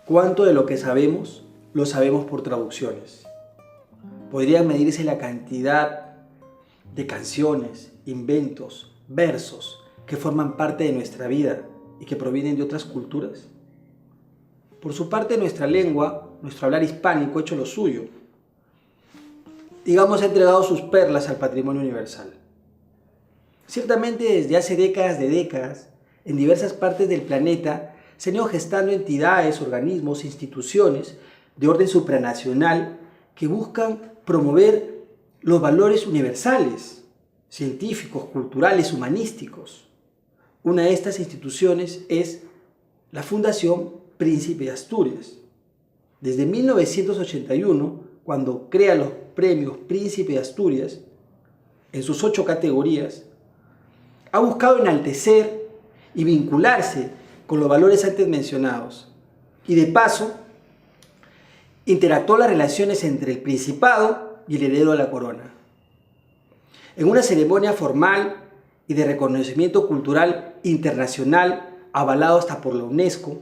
¿Cuánto de lo que sabemos lo sabemos por traducciones? Podría medirse la cantidad de canciones, inventos, versos que forman parte de nuestra vida y que provienen de otras culturas. Por su parte, nuestra lengua, nuestro hablar hispánico ha hecho lo suyo. Digamos, ha entregado sus perlas al patrimonio universal. Ciertamente, desde hace décadas, en diversas partes del planeta se han ido gestando entidades, organismos, instituciones de orden supranacional que buscan promover los valores universales, científicos, culturales, humanísticos. Una de estas instituciones es la Fundación Príncipe de Asturias. Desde 1981, cuando crea los premios Príncipe de Asturias, en sus 8 categorías, ha buscado enaltecer y vincularse con los valores antes mencionados. Y de paso, interactuó las relaciones entre el Principado y el heredero de la corona. En una ceremonia formal y de reconocimiento cultural internacional, avalado hasta por la UNESCO,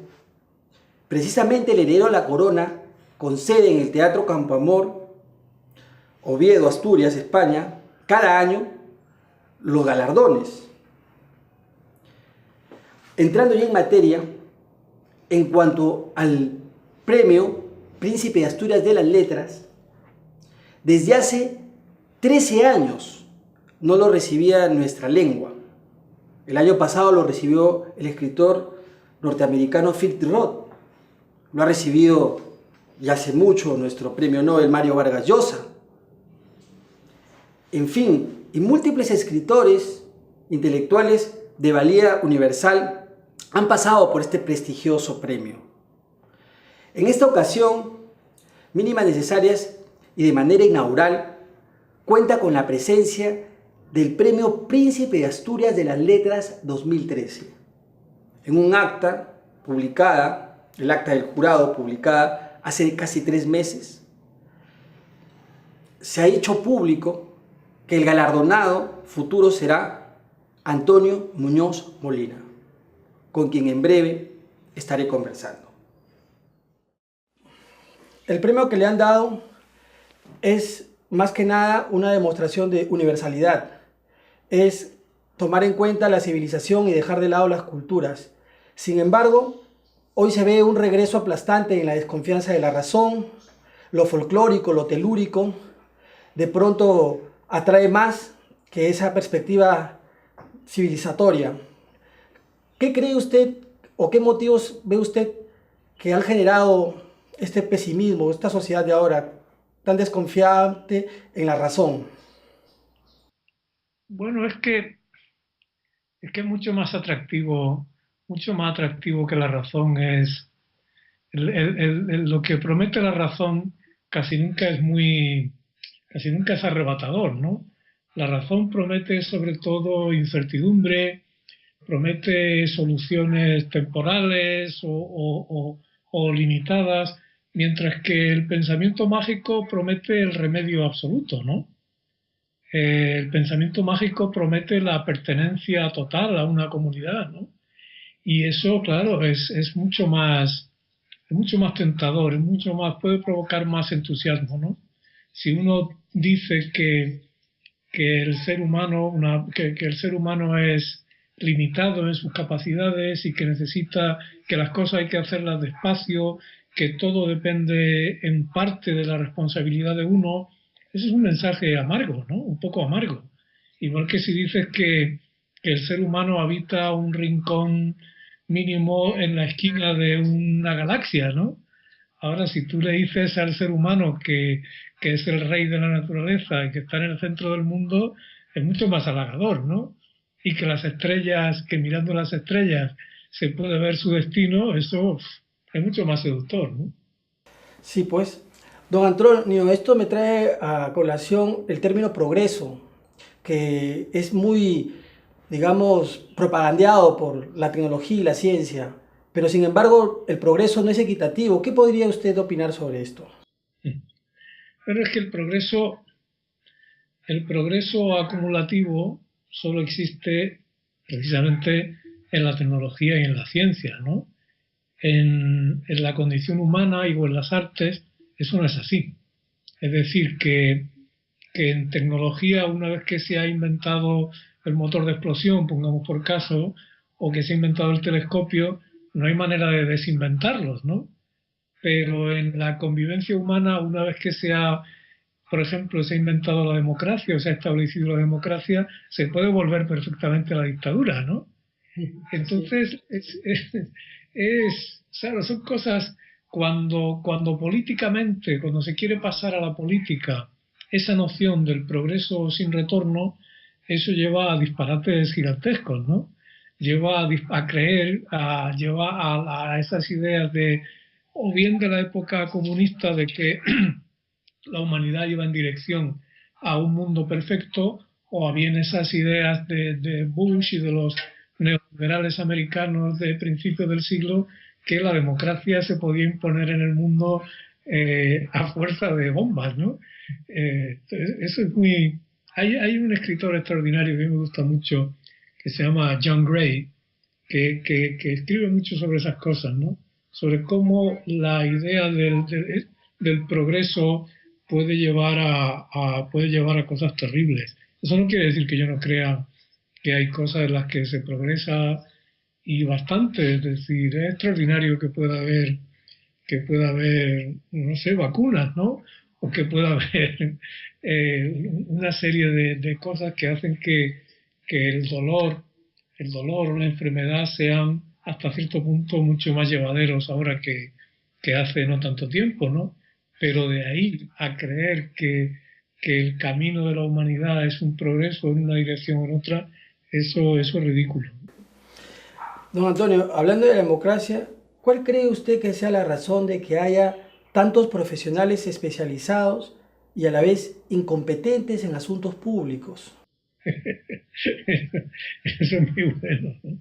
precisamente el heredero de la corona concede en el Teatro Campo Amor, Oviedo, Asturias, España, cada año los galardones. Entrando ya en materia, en cuanto al premio Príncipe de Asturias de las Letras, desde hace 13 años no lo recibía nuestra lengua. El año pasado lo recibió el escritor norteamericano Philip Roth. Lo ha recibido ya hace mucho nuestro premio Nobel Mario Vargas Llosa. En fin, y múltiples escritores intelectuales de valía universal han pasado por este prestigioso premio. En esta ocasión, Mínimas Necesarias y de manera inaugural, cuenta con la presencia del Premio Príncipe de Asturias de las Letras 2013. En un acta publicada, el acta del jurado publicada hace casi 3 meses, se ha hecho público que el galardonado futuro será Antonio Muñoz Molina, con quien en breve estaré conversando. El premio que le han dado es más que nada una demostración de universalidad. Es tomar en cuenta la civilización y dejar de lado las culturas. Sin embargo, hoy se ve un regreso aplastante en la desconfianza de la razón, lo folclórico, lo telúrico, de pronto atrae más que esa perspectiva civilizatoria. ¿Qué cree usted o qué motivos ve usted que han generado este pesimismo, esta sociedad de ahora tan desconfiante en la razón? Bueno, es que es mucho más atractivo que la razón es lo que promete la razón casi nunca casi nunca es arrebatador, ¿no? La razón promete sobre todo incertidumbre, promete soluciones temporales o limitadas, mientras que el pensamiento mágico promete el remedio absoluto, ¿no? El pensamiento mágico promete la pertenencia total a una comunidad, ¿no? Y eso, claro, es mucho más tentador, es mucho más, puede provocar más entusiasmo, ¿no? Si uno dice que el ser humano, que el ser humano es limitado en sus capacidades y que necesita, que las cosas hay que hacerlas despacio, que todo depende en parte de la responsabilidad de uno, ese es un mensaje amargo, ¿no? Un poco amargo. Igual que si dices que el ser humano habita un rincón mínimo en la esquina de una galaxia, ¿no? Ahora, si tú le dices al ser humano que es el rey de la naturaleza y que está en el centro del mundo, es mucho más halagador, ¿no? Y que las estrellas, que mirando las estrellas se puede ver su destino, eso es mucho más seductor, ¿no? Sí, pues, don Antonio, esto me trae a colación el término progreso, que es muy, digamos, propagandeado por la tecnología y la ciencia, pero sin embargo el progreso no es equitativo. ¿Qué podría usted opinar sobre esto? Pero es que el progreso acumulativo solo existe precisamente en la tecnología y en la ciencia, ¿no? en la condición humana y o en las artes, eso no es así. Es decir, que en tecnología, una vez que se ha inventado el motor de explosión, pongamos por caso, o que se ha inventado el telescopio, no hay manera de desinventarlos, ¿no? Pero en la convivencia humana, una vez que por ejemplo, se ha inventado la democracia o se ha establecido la democracia, se puede volver perfectamente a la dictadura, ¿no? Entonces, claro, son cosas cuando políticamente, cuando se quiere pasar a la política esa noción del progreso sin retorno, eso lleva a disparates gigantescos, ¿no? Lleva a creer, lleva a esas ideas o bien de la época comunista de que la humanidad iba en dirección a un mundo perfecto, o bien esas ideas de Bush y de los neoliberales americanos de principios del siglo, que la democracia se podía imponer en el mundo a fuerza de bombas, ¿no? Eso es muy... Hay un escritor extraordinario que me gusta mucho, que se llama John Gray, que escribe mucho sobre esas cosas, ¿no? Sobre cómo la idea del progreso puede llevar a cosas terribles. Eso no quiere decir que yo no crea que hay cosas en las que se progresa y bastante, es decir, es extraordinario que pueda haber, no sé, vacunas, ¿no? O que pueda haber una serie de cosas que hacen que el dolor o la enfermedad sean hasta cierto punto mucho más llevaderos ahora que hace no tanto tiempo, ¿no? Pero de ahí a creer que el camino de la humanidad es un progreso en una dirección o en otra, eso es ridículo. Don Antonio, hablando de la democracia, ¿cuál cree usted que sea la razón de que haya tantos profesionales especializados y a la vez incompetentes en asuntos públicos? Eso es muy bueno, ¿no?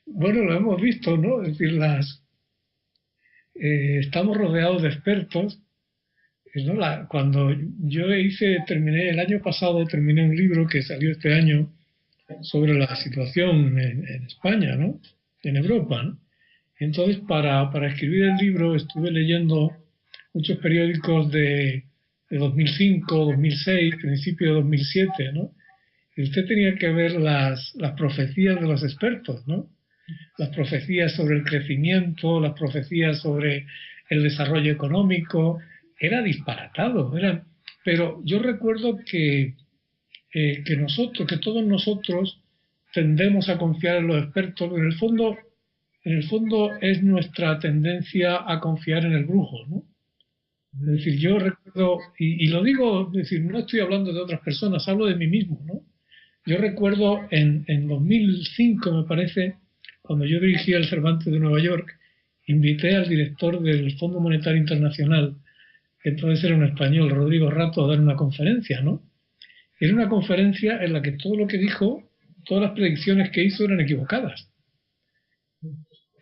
Bueno, lo hemos visto, ¿no? Es decir, estamos rodeados de expertos, ¿no? Cuando yo terminé el año pasado, terminé un libro que salió este año sobre la situación en España, ¿no? En Europa, ¿no? Entonces, para escribir el libro estuve leyendo muchos periódicos de 2005, 2006, principio de 2007, ¿no? Y usted tenía que ver las profecías de los expertos, ¿no? Las profecías sobre el crecimiento, las profecías sobre el desarrollo económico, era disparatado, pero yo recuerdo que todos nosotros tendemos a confiar en los expertos. En el fondo es nuestra tendencia a confiar en el brujo, ¿no? Es decir, yo recuerdo, y lo digo, es decir, no estoy hablando de otras personas, hablo de mí mismo, ¿no? Yo recuerdo en 2005, me parece, cuando yo dirigía el Cervantes de Nueva York, invité al director del Fondo Monetario Internacional, que entonces era un español, Rodrigo Rato, a dar una conferencia, ¿no? Era una conferencia en la que todo lo que dijo, todas las predicciones que hizo eran equivocadas.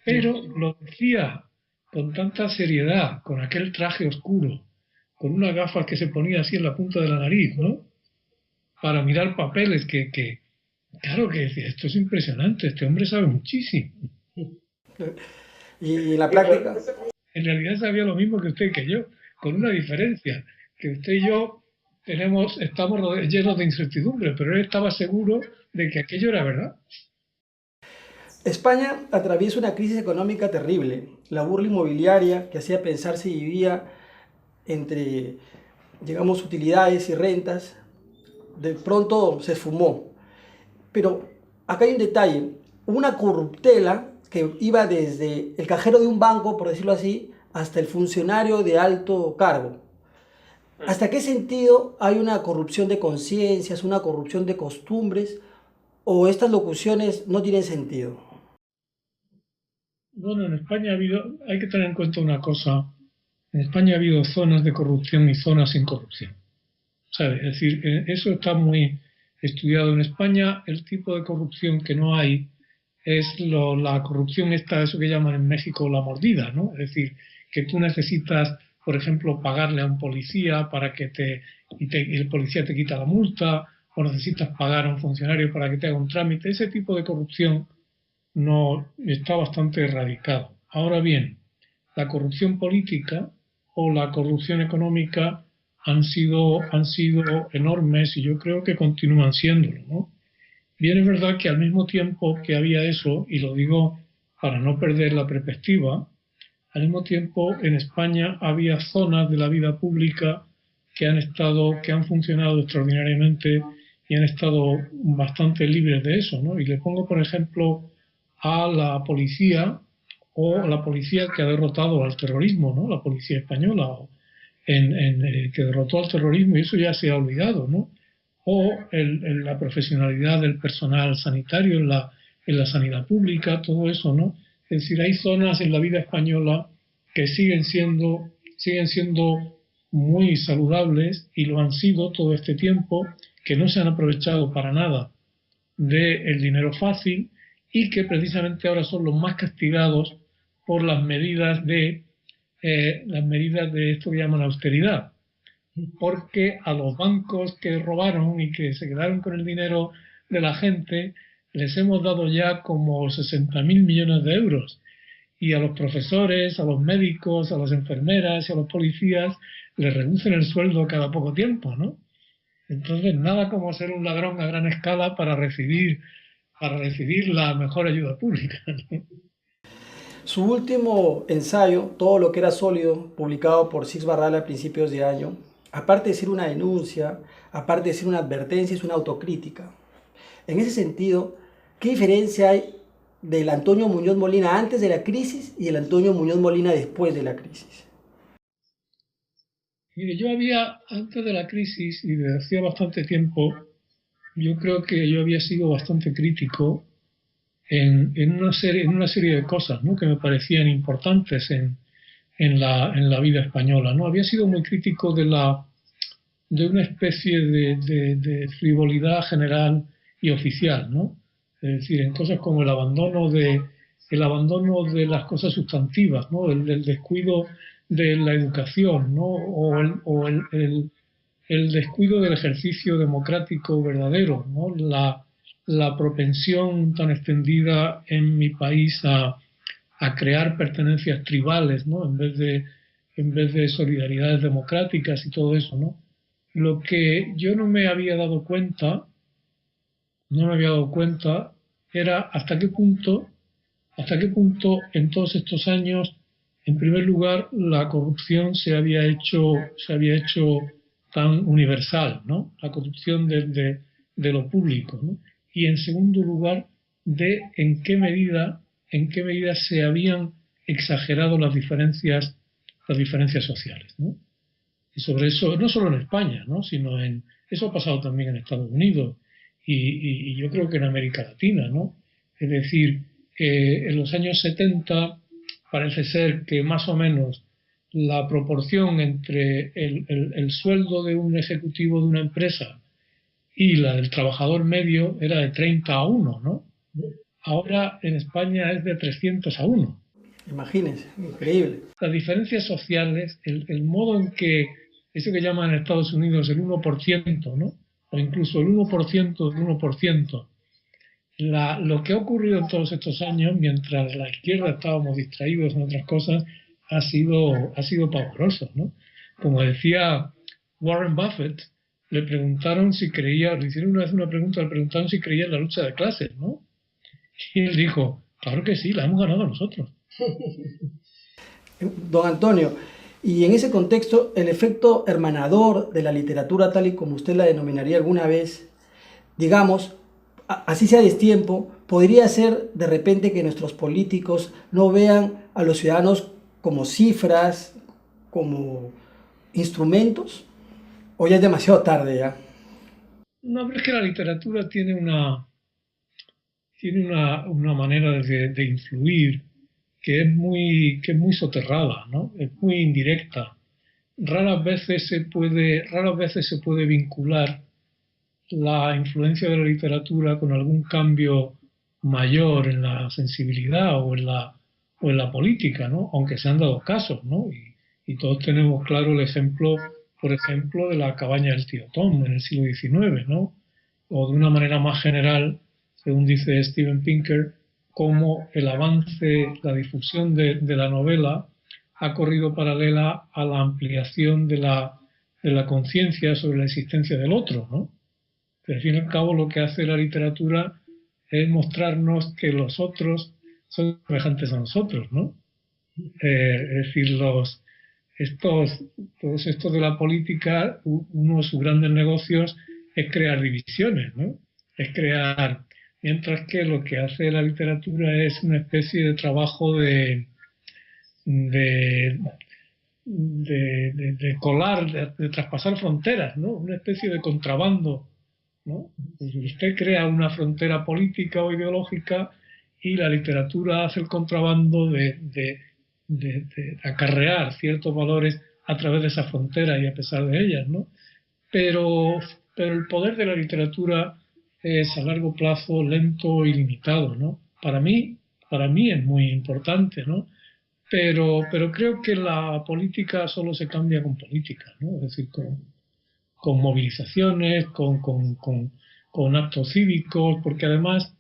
Pero lo decía con tanta seriedad, con aquel traje oscuro, con unas gafas que se ponía así en la punta de la nariz, ¿no? Para mirar papeles claro que decía, esto es impresionante, este hombre sabe muchísimo. Y en la práctica, En realidad sabía lo mismo que usted y que yo, con una diferencia, que usted y yo estamos llenos de incertidumbre, pero él estaba seguro de que aquello era verdad. España atraviesa una crisis económica terrible. La burla inmobiliaria que hacía pensar si vivía entre, digamos, utilidades y rentas, de pronto se esfumó. Pero acá hay un detalle, hubo una corruptela que iba desde el cajero de un banco, por decirlo así, hasta el funcionario de alto cargo. ¿Hasta qué sentido hay una corrupción de conciencias, una corrupción de costumbres, o estas locuciones no tienen sentido? Bueno, en España hay que tener en cuenta una cosa, en España ha habido zonas de corrupción y zonas sin corrupción. ¿Sabe? Es decir, eso está muy estudiado en España. El tipo de corrupción que no hay es la corrupción eso que llaman en México la mordida, ¿no? Es decir, que tú necesitas, por ejemplo, pagarle a un policía para y el policía te quita la multa, o necesitas pagar a un funcionario para que te haga un trámite. Ese tipo de corrupción no está bastante erradicado. Ahora bien, la corrupción política o la corrupción económica han sido enormes y yo creo que continúan siéndolo, ¿no? Bien, es verdad que al mismo tiempo que había eso, y lo digo para no perder la perspectiva, al mismo tiempo en España había zonas de la vida pública que han funcionado extraordinariamente y han estado bastante libres de eso, ¿no? Y le pongo, por ejemplo, a la policía o la policía que ha derrotado al terrorismo, ¿no? La policía española que derrotó al terrorismo, y eso ya se ha olvidado, ¿no? O la profesionalidad del personal sanitario en la sanidad pública, todo eso, ¿no? Es decir, hay zonas en la vida española que siguen siendo muy saludables y lo han sido todo este tiempo, que no se han aprovechado para nada del dinero fácil y que precisamente ahora son los más castigados por las medidas de esto que llaman austeridad, porque a los bancos que robaron y que se quedaron con el dinero de la gente les hemos dado ya como 60.000 millones de euros, y a los profesores, a los médicos, a las enfermeras y a los policías les reducen el sueldo cada poco tiempo, ¿no? Entonces, nada como ser un ladrón a gran escala para recibir la mejor ayuda pública, ¿no? Su último ensayo, Todo lo que era sólido, publicado por Six Barral a principios de año, aparte de ser una denuncia, aparte de ser una advertencia, es una autocrítica. En ese sentido, ¿qué diferencia hay del Antonio Muñoz Molina antes de la crisis y el Antonio Muñoz Molina después de la crisis? Mire, antes de la crisis y desde hacía bastante tiempo, yo creo que yo había sido bastante crítico en una serie de cosas, ¿no? Que me parecían importantes en la vida española, ¿no? Había sido muy crítico de una especie de frivolidad general y oficial, ¿no? Es decir, en cosas como el abandono de las cosas sustantivas, ¿no? El descuido de la educación, ¿no? O el descuido del ejercicio democrático verdadero, ¿no? La propensión tan extendida en mi país a crear pertenencias tribales, ¿no? En vez de solidaridades democráticas y todo eso, ¿no? Lo que yo no me había dado cuenta era hasta qué punto en todos estos años, en primer lugar, la corrupción se había hecho tan universal, ¿no? La corrupción de lo público, ¿no? Y en segundo lugar, de en qué medida se habían exagerado las diferencias sociales, ¿no? Y sobre eso, no solo en España, ¿no? Eso ha pasado también en Estados Unidos y yo creo que en América Latina, ¿no? Es decir, en los años 70 parece ser que más o menos la proporción entre el sueldo de un ejecutivo de una empresa y la del trabajador medio era de 30-1, ¿no? Ahora en España es de 300-1. Imagínense, increíble. Las diferencias sociales, el modo en que eso que llaman en Estados Unidos el 1%, ¿no? O incluso el 1% del 1%. Lo que ha ocurrido en todos estos años, mientras la izquierda estábamos distraídos en otras cosas, ha sido pavoroso, ¿no? Como decía Warren Buffett, le hicieron una vez una pregunta, le preguntaron si creía en la lucha de clases, ¿no? Y él dijo, claro que sí, la hemos ganado nosotros. Don Antonio, y en ese contexto, el efecto hermanador de la literatura, tal y como usted la denominaría alguna vez, digamos, así sea destiempo, podría ser de repente que nuestros políticos no vean a los ciudadanos como cifras, como instrumentos, o ya es demasiado tarde ya. No, pero es que la literatura tiene una manera de influir que es muy soterrada, ¿no? Es muy indirecta. Raras veces se puede vincular la influencia de la literatura con algún cambio mayor en la sensibilidad o en la política, ¿no? Aunque se han dado casos, ¿no? Y todos tenemos claro el ejemplo, por ejemplo, de la cabaña del tío Tom en el siglo XIX, ¿no? O de una manera más general, según dice Steven Pinker, cómo el avance, la difusión de la novela ha corrido paralela a la ampliación de la conciencia sobre la existencia del otro, ¿no? Pero al fin y al cabo lo que hace la literatura es mostrarnos que los otros son semejantes a nosotros, ¿no? Es decir, todos estos de la política, uno de sus grandes negocios es crear divisiones, ¿no? Mientras que lo que hace la literatura es una especie de trabajo de colar, de traspasar fronteras, ¿no? Una especie de contrabando, ¿no? Pues usted crea una frontera política o ideológica y la literatura hace el contrabando de acarrear ciertos valores a través de esa frontera y a pesar de ellas, ¿no? Pero el poder de la literatura es a largo plazo lento y limitado, ¿no? Para mí es muy importante, ¿no? Pero creo que la política solo se cambia con política, ¿no? Es decir, con movilizaciones, con actos cívicos, porque además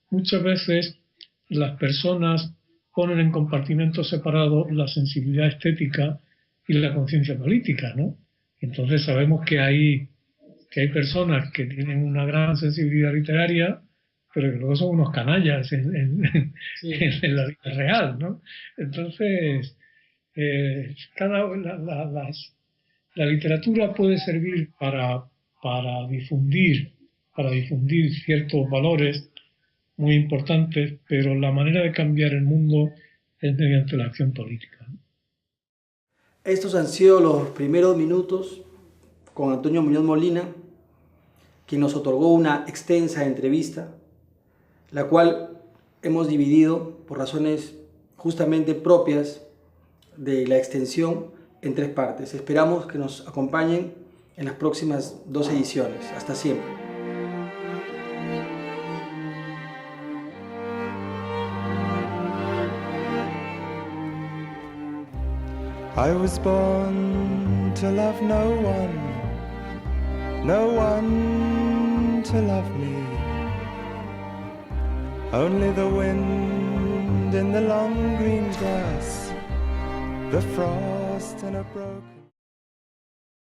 muchas veces las personas ponen en compartimentos separados la sensibilidad estética y la conciencia política, ¿no? Entonces sabemos que hay personas que tienen una gran sensibilidad literaria, pero que luego son unos canallas en la vida real, ¿no? Entonces, la literatura puede servir para difundir ciertos valores muy importantes, pero la manera de cambiar el mundo es mediante la acción política. Estos han sido los primeros minutos con Antonio Muñoz Molina, quien nos otorgó una extensa entrevista, la cual hemos dividido por razones justamente propias de la extensión en 3 partes. Esperamos que nos acompañen en las próximas 2 ediciones. Hasta siempre. I was born to love no one to love me. Only the wind in the long green grass, the frost in a broken